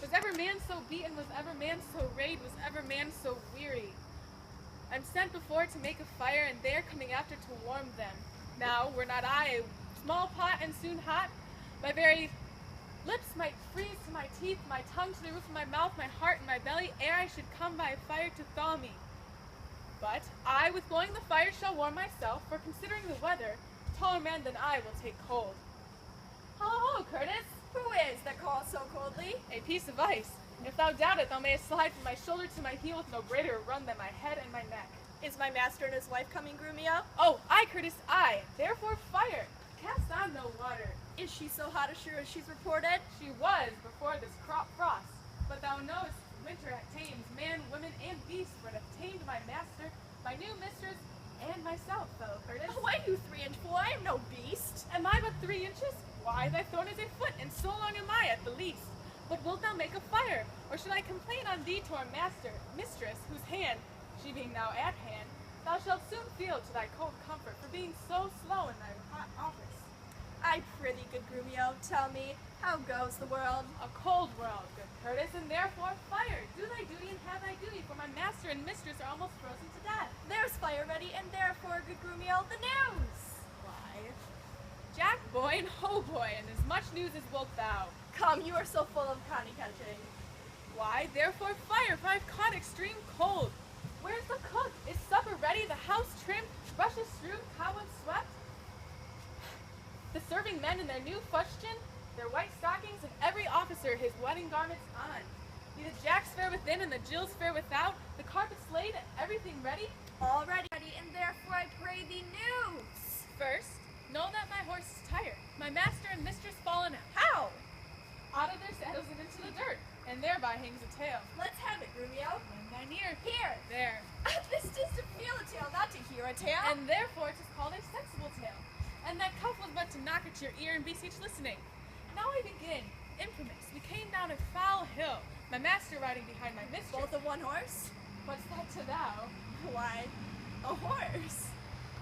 Was ever man so beaten, was ever man so rayed, was ever man so weary? I'm sent before to make a fire, and they are coming after to warm them. Now, were not I a small pot and soon hot, my very lips might freeze to my teeth, my tongue to the roof of my mouth, my heart and my belly, ere I should come by a fire to thaw me. But I, with blowing the fire, shall warm myself, for considering the weather, taller man than I will take cold. Ho, Curtis! Who is that calls so coldly? A piece of ice. If thou doubt it, thou mayest slide from my shoulder to my heel with no greater run than my head and my neck. Is my master and his wife coming, Grumio? Oh, I, Curtis, I. Therefore fire. Cast on no water. Is she so hot as Shrew as she's reported? She was before this frost. But thou knowest, winter tames man, women, and beasts, for it hath tamed my master, my new mistress, and myself, fellow Curtis. Oh, why, you 3-inch fool? I am no beast. Am I but 3 inches? Why, thy throne is a foot, and so long am I at the least. But wilt thou make a fire, or should I complain on thee to our master, mistress, whose hand, she being now at hand, thou shalt soon feel to thy cold comfort for being so slow in thy hot office? I prithee, good Grumio, tell me, how goes the world? A cold world, good Curtis, and therefore fire. Do thy duty and have thy duty, for my master and mistress are almost frozen to death. There's fire ready, and therefore, good Grumio, the news. Why, Jack boy and ho boy, and as much news as wilt thou. Come, you are so full of conny catching. Why, therefore fire, for I've caught extreme cold. Where's the cook? Is supper ready? The house trimmed? Brushes strewn? Cobwebs swept? The serving men in their new fustian, their white stockings, and every officer his wedding garments on. Be the jacks fair within and the jills fair without, the carpets laid, everything ready? All ready, and therefore I pray thee news. First, know that my horse is tired, my master and mistress fallen out. How? Out of their saddles and into the dirt, and thereby hangs a tale. Let's have it, Grumio. And thine ear. Here. There. This is to feel a tale, not to hear a tale. And therefore 'tis called a sensible tale. And that cuff was but to knock at your ear and beseech listening. Now I begin. Infamous. We came down a foul hill, my master riding behind my mistress. Both of one horse? What's that to thou? Why, a horse.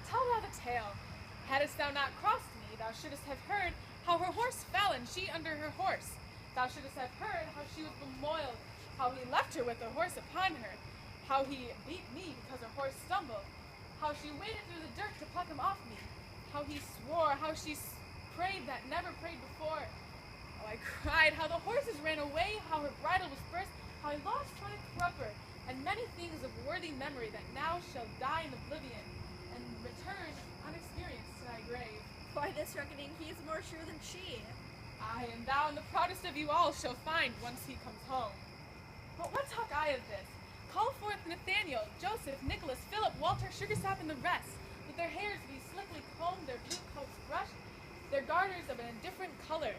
Tell thou the tale. Hadst thou not crossed me, thou shouldst have heard how her horse fell and she under her horse. Thou shouldst have heard how she was bemoiled, how he left her with the horse upon her, how he beat me because her horse stumbled, how she waded through the dirt to pluck him off me, how he swore, how she prayed that never prayed before. How I cried, how the horses ran away, how her bridle was burst, how I lost my crupper, and many things of worthy memory that now shall die in oblivion, and return unexperienced to thy grave. By this reckoning, he is more sure than she. Aye, and thou and the proudest of you all shall find once he comes home. But what talk I of this? Call forth Nathaniel, Joseph, Nicholas, Philip, Walter, Sugarsop, and the rest, with their hairs be slickly combed, their blue coats brushed, their garters of an indifferent color.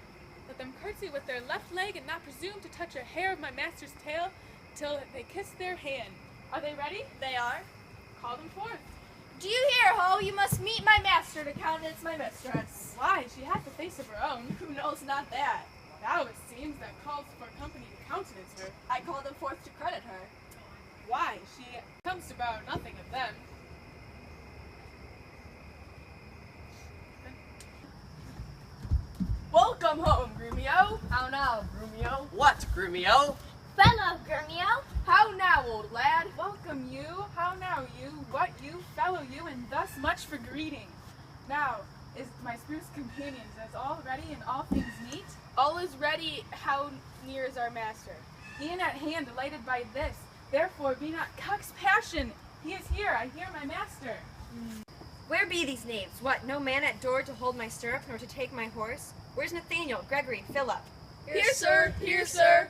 Let them curtsy with their left leg and not presume to touch a hair of my master's tail till they kiss their hand. Are they ready? They are. Call them forth. Do you hear, ho? You must meet my master to countenance my mistress. Why, she hath a face of her own. Who knows not that? Thou, it seems, that calls for company to countenance her. I call them forth to credit her. Why, she comes to borrow nothing of them. Welcome home, Grumio. How now, Grumio? What, Grumio? Fellow Grumio? How now, old lad? Welcome you, how now you, what you, fellow you, and thus much for greeting. Now, is my spruce companions, as all ready and all things neat? All is ready. How near is our master? E'en at hand, delighted by this. Therefore, be not cuck's passion. He is here, I hear my master. Where be these knaves? What, no man at door to hold my stirrup, nor to take my horse? Where's Nathaniel, Gregory, Philip? Here, sir. Here, sir.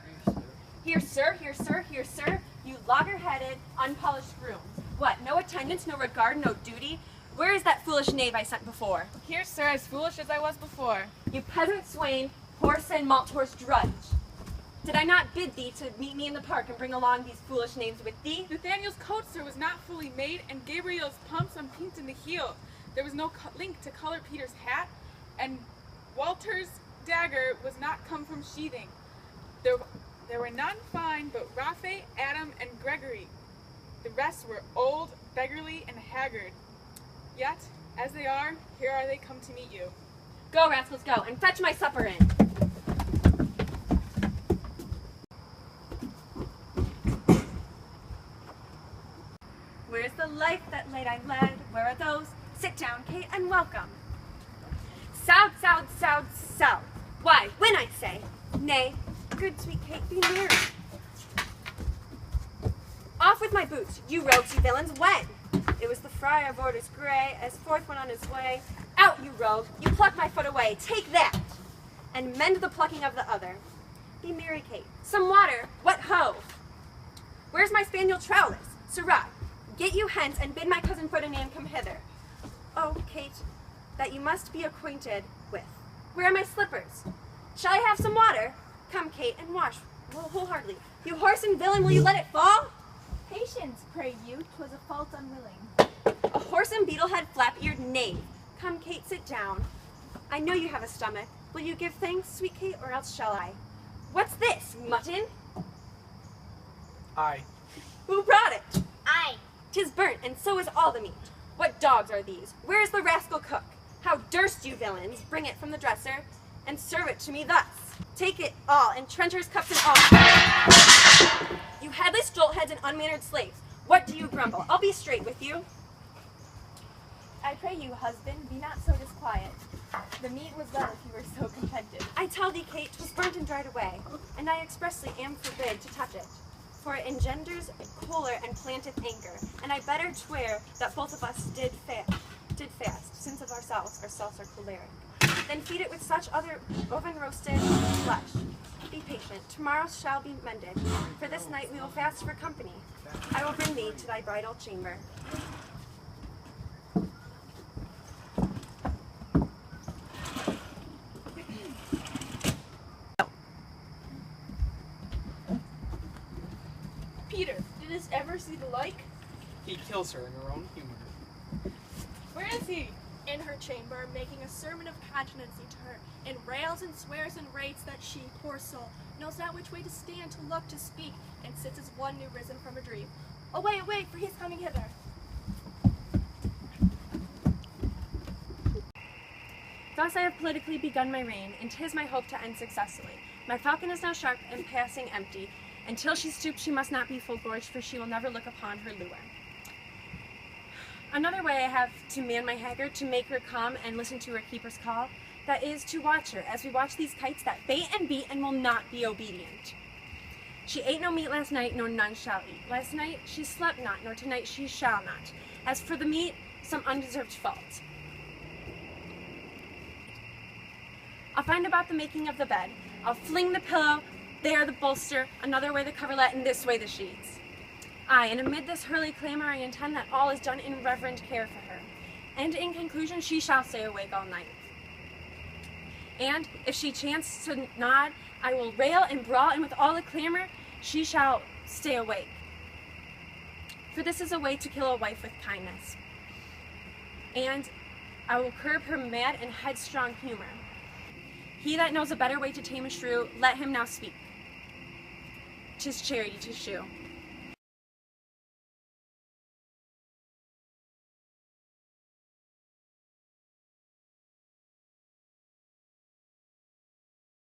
Here, sir, here, sir, here, sir, you logger-headed, unpolished grooms. What, no attendance, no regard, no duty? Where is that foolish knave I sent before? Here, sir, as foolish as I was before. You peasant swain, horse and malt horse drudge. Did I not bid thee to meet me in the park and bring along these foolish knaves with thee? Nathaniel's coat, sir, was not fully made, and Gabriel's pumps unpinked in the heel. There was no link to color Peter's hat, and Walter's dagger was not come from sheathing. There were none fine but Raphael, Adam, and Gregory. The rest were old, beggarly, and haggard. Yet, as they are, here are they come to meet you. Go, rascals, go, and fetch my supper in. Where's the life that late I led? Where are those? Sit down, Kate, and welcome. South, south, south, south. Why, when I say, nay, good sweet Kate, be merry. Off with my boots, you rogues, you villains, when? It was the friar of orders gray, as forth went on his way. Out, you rogue, you pluck my foot away, take that, and mend the plucking of the other. Be merry, Kate. Some water, what ho? Where's my spaniel Trowlis? Sirrah, get you hence, and bid my cousin Ferdinand come hither. Oh, Kate, that you must be acquainted with. Where are my slippers? Shall I have some water? Come, Kate, and wash wholeheartedly. You horse and villain, will you let it fall? Patience, pray you, 'twas a fault unwilling. A horse and beetle-head flap-eared knave. Come, Kate, sit down. I know you have a stomach. Will you give thanks, sweet Kate, or else shall I? What's this, mutton? I. Who brought it? I. 'Tis burnt, and so is all the meat. What dogs are these? Where is the rascal cook? How durst you villains bring it from the dresser and serve it to me thus? Take it all, and trenchers, cups, and all. You headless joltheads and unmannered slaves, what do you grumble? I'll be straight with you. I pray you, husband, be not so disquiet. The meat was well if you were so contented. I tell thee, Kate, 'twas burnt and dried away, and I expressly am forbid to touch it. For it engenders choler and planteth anger, and I better swear that both of us did fast, since of ourselves are choleric. Then feed it with such other oven roasted flesh. Be patient, tomorrow shall be mended, for this night we will fast for company. I will bring thee to thy bridal chamber. Peter, didst ever see the like? He kills her in her own humor. Where is he? In her chamber, making a sermon of continency to her, and rails and swears and rates that she, poor soul, knows not which way to stand, to look, to speak, and sits as one new risen from a dream. Away, away, for he is coming hither. Thus I have politically begun my reign, and 'tis my hope to end successfully. My falcon is now sharp and passing empty. Until she stoops, she must not be full gorged, for she will never look upon her lure. Another way I have to man my haggard, to make her come and listen to her keeper's call, that is to watch her, as we watch these kites that bait and beat and will not be obedient. She ate no meat last night, nor none shall eat. Last night she slept not, nor tonight she shall not. As for the meat, some undeserved fault. I'll find about the making of the bed. I'll fling the pillow, there the bolster, another way the coverlet, and this way the sheets. Aye, and amid this hurly clamor I intend that all is done in reverent care for her. And in conclusion, she shall stay awake all night. And if she chance to nod, I will rail and brawl, and with all the clamor, she shall stay awake. For this is a way to kill a wife with kindness. And I will curb her mad and headstrong humor. He that knows a better way to tame a shrew, let him now speak. 'Tis charity to shew.